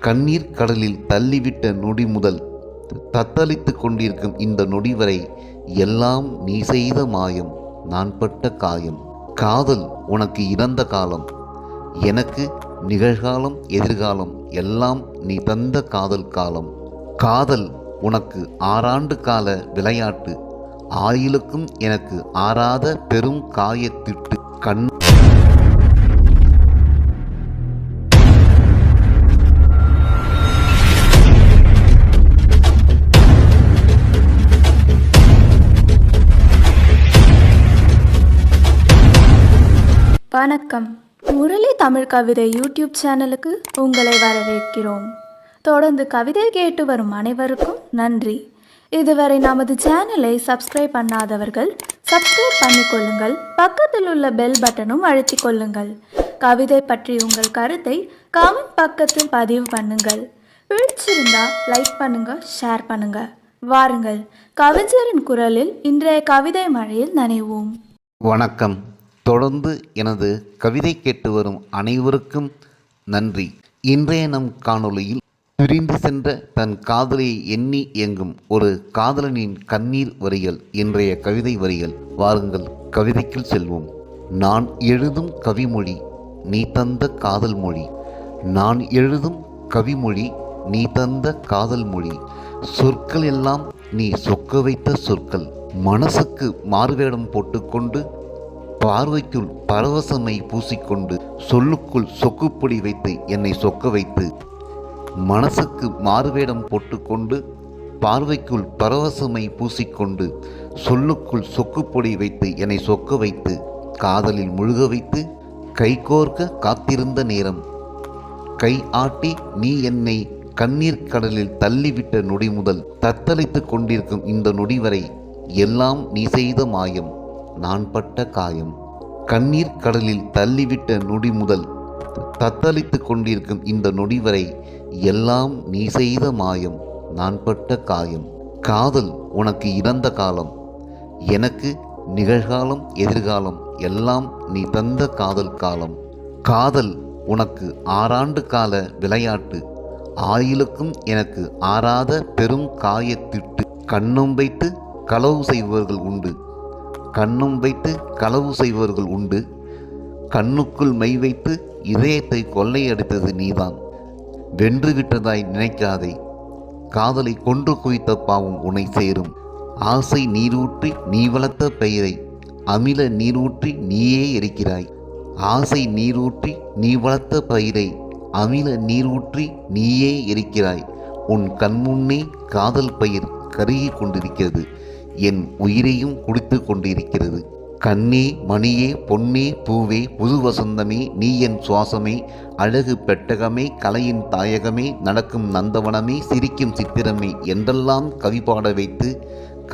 கண்ணீர் கடலில் தள்ளிவிட்ட நொடி முதல் தத்தளித்து கொண்டிருக்கும் இந்த நொடி வரை எல்லாம் நீ செய்த மாயம், நான் பட்ட காயம். காதல் உனக்கு இறந்த காலம், எனக்கு நிகழ்காலம் எதிர்காலம் எல்லாம் நீ தந்த காதல் காலம். காதல் உனக்கு 6 ஆண்டு கால விளையாட்டு, ஆயிலுக்கும் எனக்கு ஆறாத பெரும் காயத்திட்டு. வணக்கம். முரளி தமிழ் கவிதை யூடியூப் சேனலுக்கு உங்களை வரவேற்கிறோம். தொடர்ந்து கவிதை கேட்டு வரும் அனைவருக்கும் நன்றி. இதுவரை நமது சேனலை சப்ஸ்கிரைப் பண்ணாதவர்கள் சப்ஸ்கிரைப் பண்ணிக்கொள்ளுங்கள். பக்கத்தில் உள்ள பெல் பட்டனும் அழுத்திக் கொள்ளுங்கள். கவிதை பற்றி உங்கள் கருத்தை காமெண்ட் பக்கத்தில் பதிவு பண்ணுங்கள். பிடிச்சிருந்தா லைக் பண்ணுங்க, ஷேர் பண்ணுங்க. வாருங்கள், கவிஞரின் குரலில் இன்றைய கவிதை மழையில் நனைவோம். வணக்கம். தொடர்ந்து எனது கவிதை கேட்டு வரும் அனைவருக்கும் நன்றி. இன்றைய நம் காணொளியில் பிரிந்து சென்ற தன் காதலியை எண்ணி இயங்கும் ஒரு காதலனின் கண்ணீர் வரிகள் இன்றைய கவிதை வரிகள். வாருங்கள், கவிதைக்குள் செல்வோம். நான் எழுதும் கவிமொழி நீ தந்த காதல் மொழி, நான் எழுதும் கவிமொழி நீ தந்த காதல் மொழி. சொற்கள் எல்லாம் நீ சொக்க வைத்த சொற்கள், மனசுக்கு மாறுவேடம் போட்டுக்கொண்டு பார்வைக்குள் பரவசமை பூசிக்கொண்டு சொல்லுக்குள் சொக்குப்பொடி வைத்து என்னை சொக்க வைத்து. மனசுக்கு மாறுவேடம் போட்டுக்கொண்டு பார்வைக்குள் பரவசமை பூசிக்கொண்டு சொல்லுக்குள் சொக்குப்பொடி வைத்து என்னை சொக்க வைத்து காதலில் முழுக வைத்து கைகோர்க்க காத்திருந்த நேரம் கை ஆட்டி நீ என்னை கண்ணீர் கடலில் தள்ளிவிட்ட நொடி முதல் தத்தளித்து கொண்டிருக்கும் இந்த நொடி வரை எல்லாம் நீ செய்த மாயம், நான் பட்ட காயம். கண்ணீர் கடலில் தள்ளிவிட்ட நொடி முதல் தத்தளித்து கொண்டிருக்கும் இந்த நொடி வரை எல்லாம் நீ செய்த மாயம், நான் பட்ட காயம். காதல் உனக்கு இறந்த காலம், எனக்கு நிகழ்காலம் எதிர்காலம் எல்லாம் நீ தந்த காதல் காலம். காதல் உனக்கு 6 ஆண்டு கால விளையாட்டு, ஆயிலுக்கும் எனக்கு ஆறாத பெரும் காயத்திட்டு. கண்ணம் வைத்து களவு செய்பவர்கள் உண்டு, கண்ணும் வைத்து களவு செய்பவர்கள் உண்டு. கண்ணுக்குள் மை வைத்து இதயத்தை கொள்ளையடித்தது நீதான். வென்று விட்டதாய் நினைக்காதே, காதலை கொன்று குவித்த பாவம் உன்னை சேரும். ஆசை நீரூற்றி நீ வளர்த்த பெயரை அமில நீரூற்றி நீயே எரிக்கிறாய். ஆசை நீரூற்றி நீ வளர்த்த பயிரை அமில நீரூற்றி நீயே எரிக்கிறாய். உன் கண்முன்னே காதல் பயிர் கருகி கொண்டிருக்கிறது, என் உயிரையும் குடித்து கொண்டிருக்கிறது. கண்ணே மணியே பொன்னே பூவே புது வசந்தமே நீ என் சுவாசமே, அழகு பெட்டகமே கலையின் தாயகமே நடக்கும் நந்தவனமே சிரிக்கும் சித்திரமே என்றெல்லாம் கவி பாட வைத்து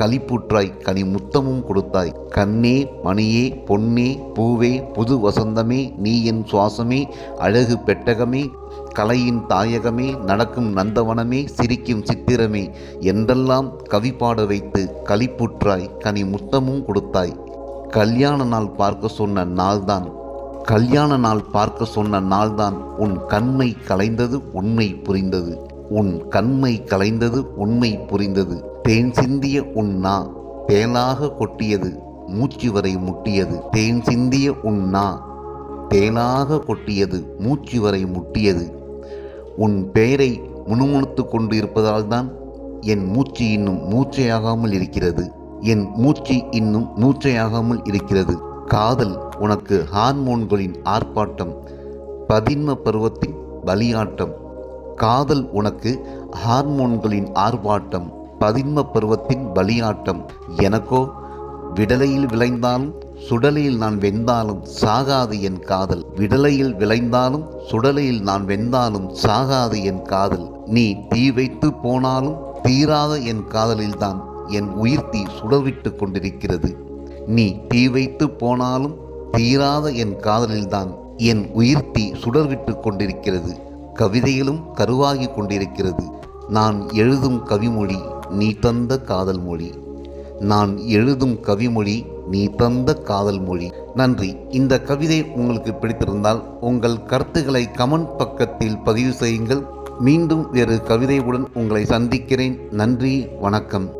களிப்புற்றாய், கனி முத்தமும் கொடுத்தாய். கண்ணே மணியே பொன்னே பூவே புது வசந்தமே நீ என் சுவாசமே, அழகு பெட்டகமே கலையின் தாயகமே நடக்கும் நந்தவனமே சிரிக்கும் சித்திரமே என்றெல்லாம் கவி பாட வைத்து களிப்புற்றாய், கனி முத்தமும் கொடுத்தாய். கல்யாண நாள் பார்க்க சொன்ன நாள்தான், கல்யாண நாள் பார்க்க சொன்ன நாள்தான் உன் கண்மை கலைந்தது உண்மை புரிந்தது, உன் கண்மை கலைந்தது உண்மை புரிந்தது. தேன் சிந்திய உன் நா தேனாக கொட்டியது மூச்சு வரை முட்டியது, தேன் சிந்திய உன் நா தேனாக கொட்டியது மூச்சு வரை முட்டியது. உன் பெயரை முணுமுணுத்து கொண்டு இருப்பதால்தான் என் மூச்சு இன்னும் மூச்சையாகாமல் இருக்கிறது, என் மூச்சு இன்னும் மூச்சையாகாமல் இருக்கிறது. காதல் உனக்கு ஹார்மோன்களின் ஆர்ப்பாட்டம், பதின்ம பருவத்தின் பலியாட்டம். காதல் உனக்கு ஹார்மோன்களின் ஆர்ப்பாட்டம், பதின்ம பருவத்தின் பலியாட்டம். எனக்கோ விடலையில் விளைந்தாலும் சுடலையில் நான் வெந்தாலும் சாகாது என் காதல், விடலையில் விளைந்தாலும் சுடலையில் நான் வெந்தாலும் சாகாது என் காதல். நீ தீ வைத்து போனாலும் தீராத என் காதலில்தான் என் உயிர் தீ சுடர்விட்டு கொண்டிருக்கிறது. நீ தீ வைத்து போனாலும் தீராத என் காதலில்தான் என் உயிர் தீ சுடர்விட்டு கொண்டிருக்கிறது. கவிதைகளும் கருவாகி கொண்டிருக்கிறது. நான் எழுதும் கவிமொழி நீ தந்த காதல் மொழி, நான் எழுதும் கவிமொழி நீ தந்த காதல் மொழி. நன்றி. இந்த கவிதை உங்களுக்கு பிடித்திருந்தால் உங்கள் கருத்துக்களை கமெண்ட் பக்கத்தில் பதிவு செய்யுங்கள். மீண்டும் வேறு கவிதையுடன் உங்களை சந்திக்கிறேன். நன்றி, வணக்கம்.